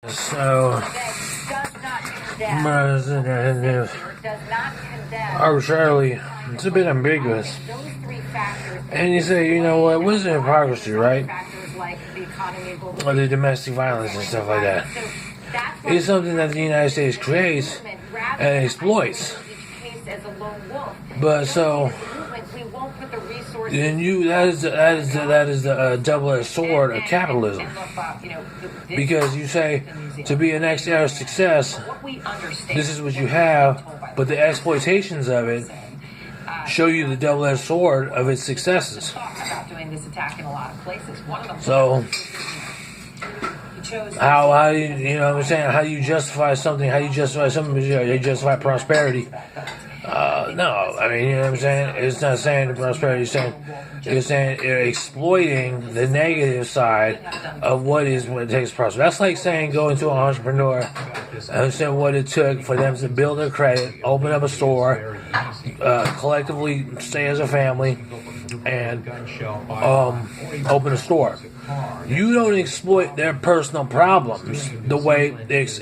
So, President is arbitrarily, it's a bit ambiguous. And you say, you know what is the hypocrisy, right? Or the domestic violence and stuff like that. It's something that the United States creates and exploits. But so, then that is the double-edged sword of capitalism. Because you say, to be a next era success, this is what you have, but the exploitations of it show you the double-edged sword of its successes. So, how do you know what I'm saying? How do you justify something? How do you justify something? You justify prosperity. No, I mean, you know what I'm saying? It's not saying the prosperity, it's saying exploiting the negative side of what it takes to prosper. That's like saying go into an entrepreneur and saying what it took for them to build their credit, open up a store, collectively stay as a family, and open a store. You don't exploit their personal problems the way is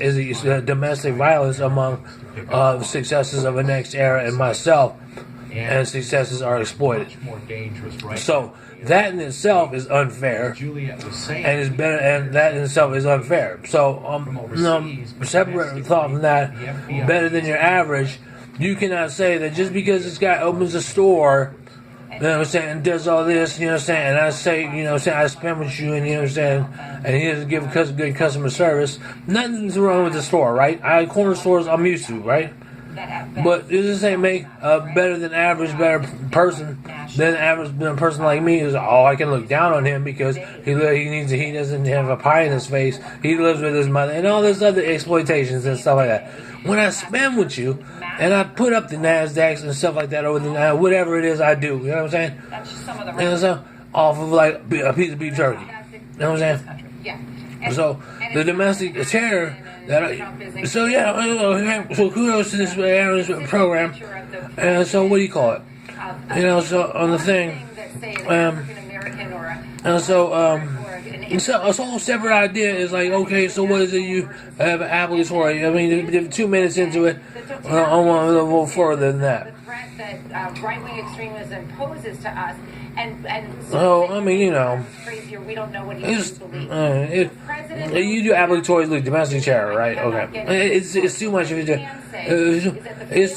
domestic violence among successes of a next era and myself, and successes are exploited. So that in itself is unfair, and is better, and that in itself is unfair. So separate thought from that, better than your average. You cannot say that just because this guy opens a store, you know what I'm saying, and does all this, you know what I'm saying, and I say, you know what I'm saying, I spend with you, and you know what I'm saying, and he doesn't give good customer service, nothing's wrong with the store, right? Corner stores I'm used to, right? But it doesn't make a better than average better person than a person like me who's, I can look down on him because he doesn't have a pie in his face, he lives with his mother, and all this other exploitations and stuff like that. When I spend with you, and I put up the NASDAQs and stuff like that over the whatever it is I do, you know what I'm saying? And so, off of like a piece of beef jerky, you know what I'm saying? So the domestic terror so kudos to this program. And so what do you call it? You know, so on the thing, and so it's a whole separate idea. Is like, okay, so what is it you have an applicatory? I mean, 2 minutes into it, I want to go further than that. The threat that right-wing extremism poses to us, and so I mean, you know, crazier. We don't know what he believes. You do applicatory like domestic terror, right? Okay, it's too much of it's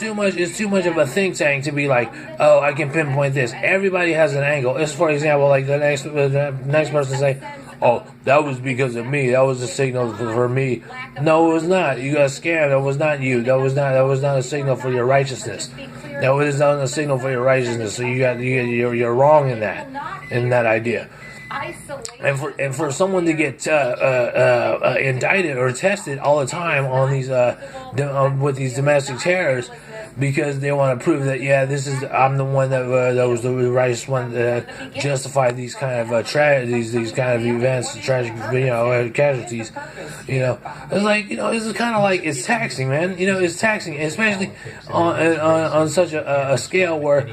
too much of a think tank to be like, oh, I can pinpoint this. Everybody has an angle. It's, for example, like the next person say, oh, that was because of me. That was a signal for me. No, it was not. You got scammed. That was not you. That was not a signal for your righteousness. That was not a signal for your righteousness. So you're wrong in that idea. And for someone to get indicted or tested all the time on these with these domestic terrors, because they want to prove that I'm the one that was the righteous one that justified these kind of tragedies, these kind of events, tragic casualties. You know, it's like, you know, this is kind of like, it's taxing, man. You know, it's taxing, especially on such a scale where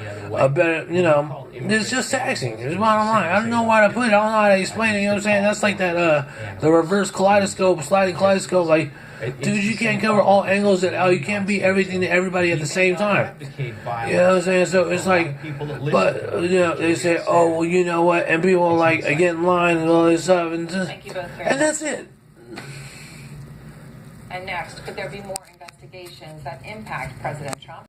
it's just taxing. It's bottom line. I don't know why to put it. I don't know how to explain it. You know what I'm saying? That's like that the reverse kaleidoscope, sliding kaleidoscope. Like, dude, you can't cover all angles you can't be everything to everybody at the same time. You know what I'm saying? So it's like, but you know, they say, oh, well, you know what? And people are like, get in line and all this stuff, and that's it. And next, could there be more investigations that impact President Trump?